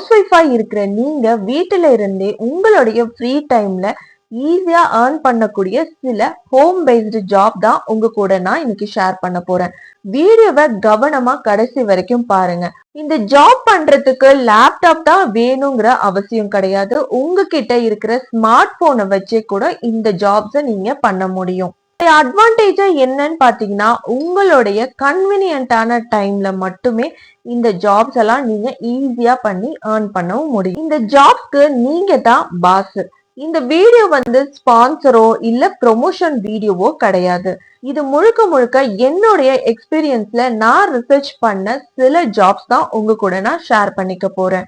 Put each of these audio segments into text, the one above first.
House ஒய்ஃபா இருக்கிற நீங்க வீட்டுல இருந்தே உங்களுடைய ஃப்ரீ டைம்ல ஈஸியா ஏர்ன் பண்ணக்கூடிய சில ஹோம் பேஸ்டு ஜாப் தான் உங்க கூட நான் இன்னைக்கு ஷேர் பண்ண போறேன். வீடியோவை கவனமா கடைசி வரைக்கும் பாருங்க. இந்த ஜாப் பண்றதுக்கு லேப்டாப் தான் வேணுங்கிற அவசியம் கிடையாது. உங்ககிட்ட இருக்கிற ஸ்மார்ட் போனை வச்சே கூட இந்த ஜாப்ஸை நீங்க பண்ண முடியும். அட்வான்டேஜ் என்னன்னு பாத்தீங்கன்னா, உங்களுடைய கன்வீனியன்டான டைம்ல மட்டுமே இந்த ஜாப்ஸ் எல்லாம் நீங்க ஈஸியா பண்ணி ஏர்ன் பண்ணவும் முடியும். இந்த ஜாப்ஸ்க்கு நீங்க தான் பாஸ். இந்த வீடியோ வந்து ஸ்பான்சரோ இல்ல ப்ரொமோஷன் வீடியோவோ கிடையாது. இது முழுக்க முழுக்க என்னுடைய எக்ஸ்பீரியன்ஸ்ல நான் ரிசர்ச் பண்ண சில ஜாப்ஸ் தான் உங்க கூட நான் ஷேர் பண்ணிக்க போறேன்.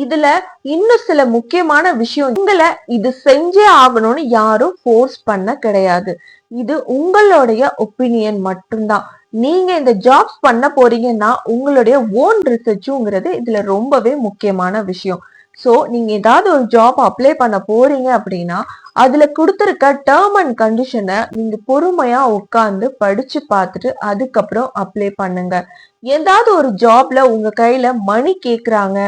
இதுல இன்னும் சில முக்கியமான விஷயம், உங்களை இது செஞ்சே ஆகணும்னு யாரும் ஃபோர்ஸ் பண்ண கிடையாது. இது உங்களுடைய ஒப்பீனியன் மட்டும்தான். நீங்க இந்த ஜாப்ஸ் பண்ண போறீங்கன்னா உங்களுடைய ஓன் ரிசர்ச்சுங்கிறது இதுல ரொம்பவே முக்கியமான விஷயம். சோ நீங்க ஏதாவது ஒரு ஜாப் அப்ளை பண்ண போறீங்க அப்படின்னா அதுல கொடுத்திருக்க டேர்ம் அண்ட் கண்டிஷனை நீங்க பொறுமையா உட்கார்ந்து படிச்சு பார்த்துட்டு அதுக்கப்புறம் அப்ளை பண்ணுங்க. ஏதாவது ஒரு ஜாப்ல உங்க கையில மணி கேக்குறாங்க,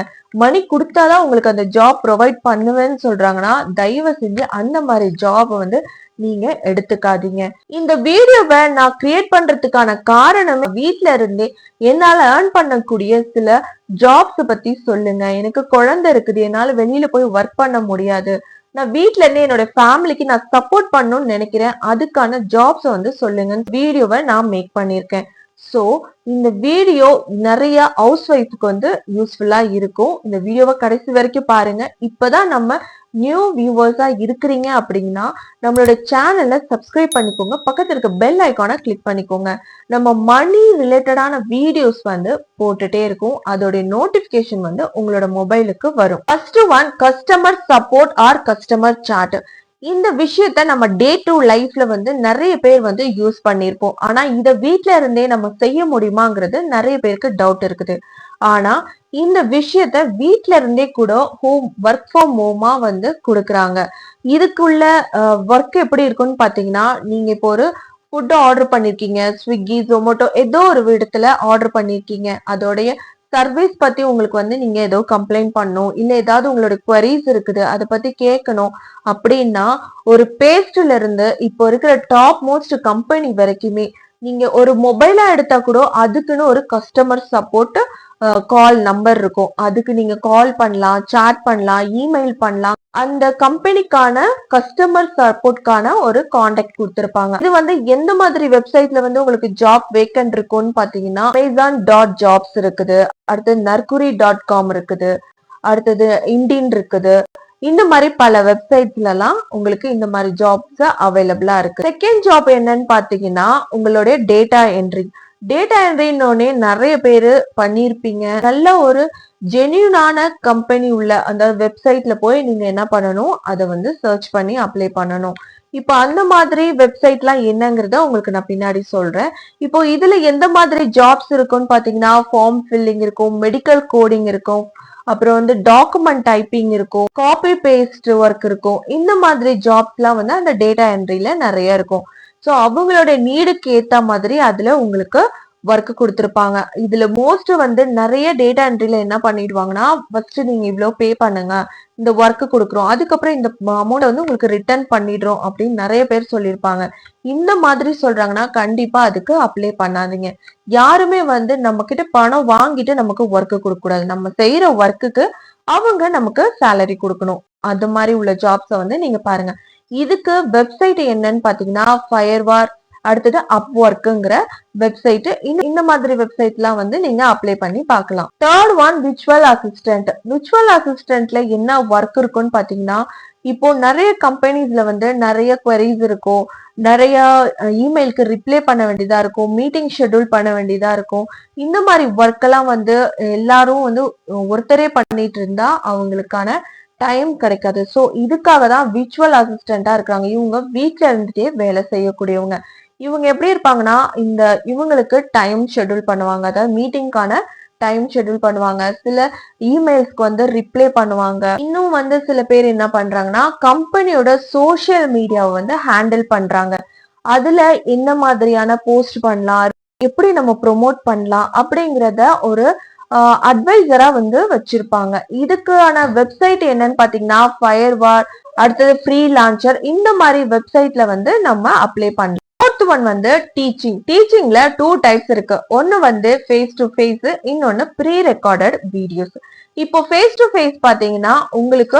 மணி கொடுத்தாதான் உங்களுக்கு அந்த ஜாப் ப்ரொவைட் பண்ணுவேன்னு சொல்றாங்கன்னா தயவு செஞ்சு அந்த மாதிரி ஜாப் வந்து நீங்க எடுத்துக்காதீங்க. இந்த வீடியோவை நான் கிரியேட் பண்றதுக்கான காரணம், வீட்ல இருந்தே என்னால ஏர்ன் பண்ணக்கூடிய சில ஜாப்ஸ் பத்தி சொல்லுங்க. எனக்கு குழந்தை இருக்குது, என்னால வெளியில போய் ஒர்க் பண்ண முடியாது, நான் வீட்ல இருந்தே என்னோட ஃபேமிலிக்கு நான் சப்போர்ட் பண்ணணும்னு நினைக்கிறேன், அதுக்கான ஜாப்ஸ் வந்து சொல்லுங்க வீடியோவை நான் மேக் பண்ணிருக்கேன். சோ இந்த வீடியோ நிறைய ஹவுஸ் ஒய்ஃப்க்கு வந்து யூஸ்ஃபுல்லா இருக்கும். இந்த வீடியோவை கடைசி வரைக்கும் பாருங்க. இப்பதான் நம்ம நியூ வியூவர்ஸா இருக்கிறீங்க அப்படின்னா நம்மளோட சேனலை சப்ஸ்கிரைப் பண்ணிக்கோங்க, பக்கத்துல இருக்க பெல் ஐக்கானை கிளிக் பண்ணிக்கோங்க. நம்ம மணி ரிலேட்டடான வீடியோஸ் வந்து போட்டுட்டே இருக்கும், அதோட நோட்டிபிகேஷன் வந்து உங்களோட மொபைலுக்கு வரும். First one, customer support or customer chat. இந்த விஷயத்த நம்ம டே டு லைஃப்ல வந்து நிறைய பேர் வந்து யூஸ் பண்ணிருப்போம். ஆனா இத வீட்ல இருந்தே நம்ம செய்ய முடியுமாங்கிறது நிறைய பேருக்கு டவுட் இருக்குது. ஆனா இந்த விஷயத்த வீட்ல இருந்தே கூட ஒர்க் ஃப்ரம் ஹோமா வந்து கொடுக்குறாங்க. இதுக்குள்ள ஒர்க் எப்படி இருக்குன்னு பாத்தீங்கன்னா, நீங்க இப்போ ஒரு ஃபுட் ஆர்டர் பண்ணிருக்கீங்க, ஸ்விக்கி, ஜொமேட்டோ ஏதோ ஒரு இடத்துல ஆர்டர் பண்ணிருக்கீங்க, அதோடைய சர்வீஸ் பத்தி உங்களுக்கு வந்து நீங்க ஏதோ கம்ப்ளைண்ட் பண்ணணும், இல்ல ஏதாவது உங்களோட குவரிஸ் இருக்குது அதை பத்தி கேட்கணும் அப்படின்னா, ஒரு பேஸ்ட்ல இருந்து இப்போ இருக்கிற டாப் மோஸ்ட் கம்பெனி வரைக்குமே நீங்க ஒரு மொபைலா எடுத்தா கூட அதுக்குன்னு ஒரு கஸ்டமர் சப்போர்ட் கால் நம்பர் இருக்கும். அதுக்கு நீங்க கால் பண்ணலாம், சாட் பண்ணலாம், இமெயில் பண்ணலாம். அந்த கம்பெனிக்கான கஸ்டமர் சப்போர்ட்கான ஒரு கான்டாக்ட் கொடுத்திருப்பாங்க. இது வந்து எந்த மாதிரி வெப்சைட்ல வந்து உங்களுக்கு ஜாப் வேக்கன்ட் இருக்கும்னு பாத்தீங்கன்னா, Amazon.jobs இருக்குது, அடுத்து Naukri.com இருக்குது, அடுத்தது இண்டின் இருக்குது. இந்த மாதிரி பல வெப்சைட்ஸ்ல எல்லாம் உங்களுக்கு இந்த மாதிரி ஜாப்ஸ் அவைலபிளா இருக்கு. செகண்ட் ஜாப் என்னன்னு பாத்தீங்கன்னா, உங்களுடைய டேட்டா என்ட்ரி. டேட்டா என்ட்ரின்னே நிறைய பேரு பண்ணிருப்பீங்க. நல்ல ஒரு ஜென்யூனான கம்பெனி உள்ள அந்த வெப்சைட்ல போய் நீங்க என்ன பண்ணணும், அதை வந்து சர்ச் பண்ணி அப்ளை பண்ணணும். இப்போ அந்த மாதிரி வெப்சைட்லாம் என்னங்கிறத உங்களுக்கு நான் பின்னாடி சொல்றேன். இப்போ இதுல எந்த மாதிரி ஜாப்ஸ் இருக்கும்னு பாத்தீங்கன்னா, ஃபார்ம் ஃபில்லிங் இருக்கும், மெடிக்கல் கோடிங் இருக்கும், அப்புறம் வந்து டாக்குமெண்ட் டைப்பிங் இருக்கும், காப்பி பேஸ்ட் ஒர்க் இருக்கும். இந்த மாதிரி ஜாப்ஸ்லாம் வந்து அந்த டேட்டா என்ட்ரில நிறைய இருக்கும். ஸோ அவங்களோட நீடுக்கு ஏத்த மாதிரி அதுல உங்களுக்கு ஒர்க் கொடுத்துருப்பாங்க. இதுல மோஸ்ட் வந்து நிறைய டேட்டா என்ட்ரில என்ன பண்ணிடுவாங்கன்னா, ஃபர்ஸ்ட் நீங்க இவ்வளவு பே பண்ணுங்க, இந்த ஒர்க் கொடுக்குறோம், அதுக்கப்புறம் இந்த அமௌண்ட் வந்து உங்களுக்கு ரிட்டர்ன் பண்ணிடுறோம் அப்படின்னு நிறைய பேர் சொல்லியிருப்பாங்க. இந்த மாதிரி சொல்றாங்கன்னா கண்டிப்பா அதுக்கு அப்ளை பண்ணாதீங்க. யாருமே வந்து நம்ம கிட்ட பணம் வாங்கிட்டு நமக்கு ஒர்க் கொடுக்க கூடாது. நம்ம செய்யற ஒர்க்குக்கு அவங்க நமக்கு சேலரி கொடுக்கணும். அது மாதிரி உள்ள ஜாப்ஸை வந்து நீங்க பாருங்க. இதுக்கு வெப்சைட் என்னன்னு பாத்தீங்கன்னா, ஃபயர்வார், அடுத்தது அப்வொர்க்குங்கிற வெப்சைட். இந்த மாதிரி வெப்சைட் எல்லாம் வந்து நீங்க அப்ளை பண்ணி பார்க்கலாம். Third one, virtual assistant. Virtual அசிஸ்டன்ட்ல என்ன ஒர்க் இருக்குன்னு பாத்தீங்கன்னா, இப்போ நிறைய கம்பெனிஸ்ல வந்து நிறைய குவரிஸ் இருக்கும், நிறைய இமெயிலுக்கு ரிப்ளை பண்ண வேண்டியதா இருக்கும், மீட்டிங் ஷெட்யூல் பண்ண வேண்டியதா இருக்கும். இந்த மாதிரி ஒர்க் எல்லாம் வந்து எல்லாரும் வந்து ஒருத்தரே பண்ணிட்டு இருந்தா அவங்களுக்கான டைம் கிடைக்காது. ஸோ இதுக்காக தான் விர்ச்சுவல் அசிஸ்டண்டா இருக்காங்க. இவங்க வீட்ல இருந்துட்டே வேலை செய்யக்கூடியவங்க. இவங்க எப்படி இருப்பாங்கன்னா, இவங்களுக்கு டைம் ஷெட்யூல் பண்ணுவாங்க, அதாவது மீட்டிங்கான டைம் ஷெட்யூல் பண்ணுவாங்க, சில இமெயில்ஸ்க்கு வந்து ரிப்ளை பண்ணுவாங்க. இன்னும் வந்து சில பேர் என்ன பண்றாங்கன்னா, கம்பெனியோட சோசியல் மீடியாவை வந்து ஹேண்டில் பண்றாங்க. அதுல என்ன மாதிரியான போஸ்ட் பண்ணலாம், எப்படி நம்ம ப்ரொமோட் பண்ணலாம் அப்படிங்கிறத ஒரு அட்வைசரா வந்து வச்சிருப்பாங்க. இதுக்கான வெப்சைட் என்னன்னு பாத்தீங்கன்னா ஃபயர்வார், அடுத்தது ஃப்ரீ லான்ச்சர், இந்த மாதிரி வெப்சைட்ல வந்து நம்ம அப்ளை பண்ணலாம். ஃபோர்த் ஒன் வந்து டீச்சிங்ல 2 டைப்ஸ் இருக்கு. ஒன்னு வந்து ஃபேஸ் டு ஃபேஸ், இன்னொன்னு ப்ரீ ரெக்கார்டட் வீடியோஸ். இப்போ ஃபேஸ் டு ஃபேஸ் பாத்தீங்கன்னா உங்களுக்கு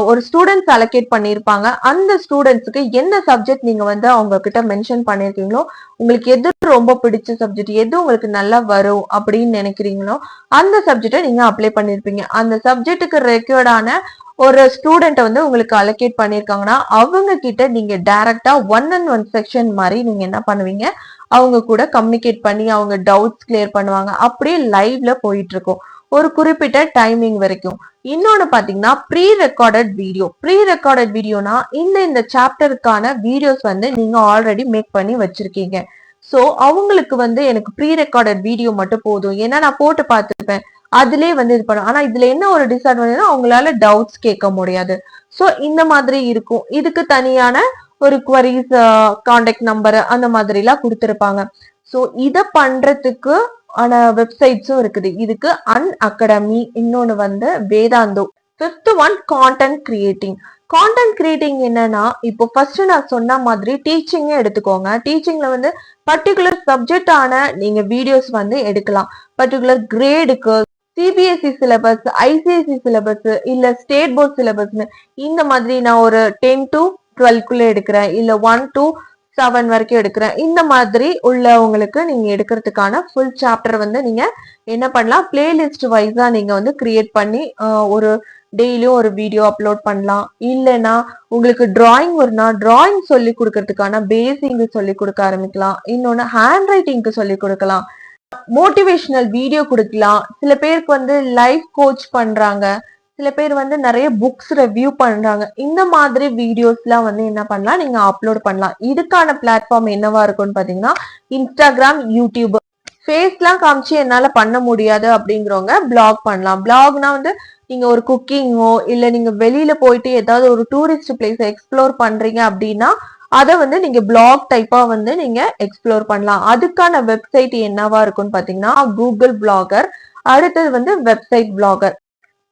ஒரு ஸ்டூடெண்ட்ஸ் அலோகேட் பண்ணிருப்பாங்க. அந்த ஸ்டூடெண்ட்ஸ்க்கு என்ன சப்ஜெக்ட் நீங்க வந்து அவங்க கிட்ட மென்ஷன் பண்ணிருக்கீங்களோ, உங்களுக்கு எது ரொம்ப பிடிச்ச சப்ஜெக்ட், எது உங்களுக்கு நல்லா வரும் அப்படின்னு நினைக்கிறீங்களோ அந்த சப்ஜெக்டை நீங்க அப்ளை பண்ணிருப்பீங்க. அந்த சப்ஜெக்ட்டுக்கு ரெக்வயர்டான ஒரு ஸ்டூடெண்ட் வந்து உங்களுக்கு அலோகேட் பண்ணிருக்காங்கன்னா அவங்க கிட்ட நீங்க டைரக்டா 1-on-1 செக்ஷன் மாதிரி நீங்க என்ன பண்ணுவீங்க, அவங்க கூட கம்யூனிகேட் பண்ணி அவங்க டவுட்ஸ் கிளியர் பண்ணுவாங்க. அப்படியே லைவ்ல போயிட்டு இருக்கும் ஒரு குறிப்பிட்ட டைமிங் வரைக்கும். இன்னொன்னு பாத்தீங்கன்னா ப்ரீ ரெக்கார்டட் வீடியோனா இந்த சாப்டருக்கான வீடியோஸ் வந்து நீங்க ஆல்ரெடி மேக் பண்ணி வச்சிருக்கீங்க. சோ அவங்களுக்கு வந்து எனக்கு ப்ரீ ரெக்கார்டட் வீடியோ மட்டும் போதும், ஏன்னா நான் போட்டு பார்த்துருப்பேன், அதுலயே வந்து இது பண்ணும். ஆனா இதுல என்ன ஒரு டிஸ்அட்வான்டேஜ், அவங்களால டவுட்ஸ் கேட்க முடியாது. சோ இந்த மாதிரி இருக்கும். இதுக்கு தனியான ஒரு குவரிஸ், கான்டாக்ட் நம்பர் அந்த மாதிரி எல்லாம் கொடுத்திருப்பாங்க. சோ இத பண்றதுக்கு ஆன வெப்சைட்ஸும் இருக்குது. இதுக்கு அன்அகாடமி, இன்னொன்னு வந்து Vedantu. Fifth one content creating என்னன்னா, இப்போ ஃபர்ஸ்ட் நான் சொன்ன மாதிரி டீச்சிங்கே எடுத்துக்கோங்க. டீச்சிங்ல வந்து பர்டிகுலர் சப்ஜெக்ட் ஆன நீங்க வீடியோஸ் வந்து எடுக்கலாம். பர்டிகுலர் கிரேடுக்கு சிபிஎஸ்இ சிலபஸ், ஐசிஎஸ்இ சிலபஸ், இல்ல ஸ்டேட் போர்ட் சிலபஸ்னு இந்த மாதிரி நான் ஒரு 10 to 12 எடுக்கிறேன், இல்ல 1 to 7 வரைக்கும் எடுக்கிறேன். இந்த மாதிரி உள்ளவங்களுக்கு நீங்க எடுக்கிறதுக்கான ஃபுல் சாப்டர் வந்து நீங்க என்ன பண்ணலாம், பிளேலிஸ்ட் வைஸா நீங்க வந்து கிரியேட் பண்ணி ஒரு டெய்லியும் ஒரு வீடியோ அப்லோட் பண்ணலாம். இல்லைன்னா உங்களுக்கு டிராயிங் வரும்னா டிராயிங் சொல்லி கொடுக்கறதுக்கான பேசிக் சொல்லி கொடுக்க ஆரம்பிக்கலாம். இன்னொன்னு ஹேண்ட் ரைட்டிங்க்கு சொல்லி கொடுக்கலாம். மோட்டிவேஷனல் வீடியோ கொடுக்கலாம். சில பேருக்கு வந்து லைஃப் கோச் பண்றாங்க, சில பேர் வந்து நிறைய புக்ஸ் ரிவ்யூ பண்றாங்க. இந்த மாதிரி வீடியோஸ் எல்லாம் வந்து என்ன பண்ணலாம், நீங்க அப்லோட் பண்ணலாம். இதுக்கான பிளாட்ஃபார்ம் என்னவா இருக்கும்னு பாத்தீங்கன்னா இன்ஸ்டாகிராம், யூடியூப். ஃபேஸ்லாம் காமிச்சு என்னால பண்ண முடியாது அப்படிங்கிறவங்க பிளாக் பண்ணலாம். பிளாக்னா வந்து நீங்க ஒரு குக்கிங்கோ இல்ல நீங்க வெளியில போயிட்டு ஏதாவது ஒரு டூரிஸ்ட் பிளேஸ் எக்ஸ்ப்ளோர் பண்றீங்க அப்படின்னா அதை வந்து நீங்க பிளாக் டைப்பா வந்து நீங்க எக்ஸ்ப்ளோர் பண்ணலாம். அதுக்கான வெப்சைட் என்னவா இருக்கும்னு பாத்தீங்கன்னா கூகுள் பிளாகர், அடுத்தது வந்து வெப்சைட் பிளாகர்.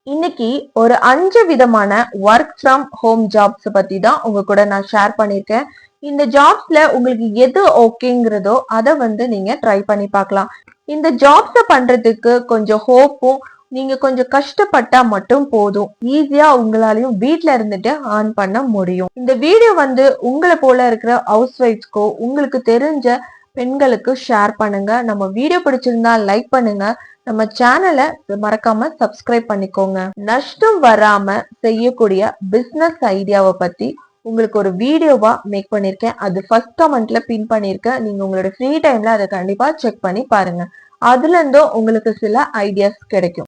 இன்னைக்கு ஒரு 5 விதமான ஒர்க் ஃப்ரம் ஹோம் ஜாப்ஸ் பத்தி தான் உங்க கூட நான் ஷேர் பண்ணிருக்கேன். இந்த ஜாப்ஸ்ல உங்களுக்கு எது ஓகேங்கிறதோ அதை வந்து நீங்க ட்ரை பண்ணி பார்க்கலாம். இந்த ஜாப்ஸ பண்றதுக்கு கொஞ்சம் ஹோப்பும், நீங்க கொஞ்சம் கஷ்டப்பட்டா மட்டும் போதும், ஈஸியா உங்களாலையும் வீட்ல இருந்துட்டு ஆன் பண்ண முடியும். இந்த வீடியோ வந்து உங்களை போல இருக்கிற ஹவுஸ் ஒய்ஃப்ஸ்க்கோ உங்களுக்கு தெரிஞ்ச பெண்களுக்கு ஷேர் பண்ணுங்க. நம்ம வீடியோ பிடிச்சிருந்தா லைக் பண்ணுங்க. நம்ம சேனலை மறக்காம சப்ஸ்கிரைப் பண்ணிக்கோங்க. நஷ்டம் வராம செய்யக்கூடிய பிசினஸ் ஐடியாவை பத்தி உங்களுக்கு ஒரு வீடியோவா மேக் பண்ணிருக்கேன். அது ஃபர்ஸ்ட் கமெண்ட்ல பின் பண்ணிருக்கேன். நீங்க உங்களோட ஃப்ரீ டைம்ல அதை கண்டிப்பா செக் பண்ணி பாருங்க. அதுல இருந்தும் உங்களுக்கு சில ஐடியாஸ் கிடைக்கும்.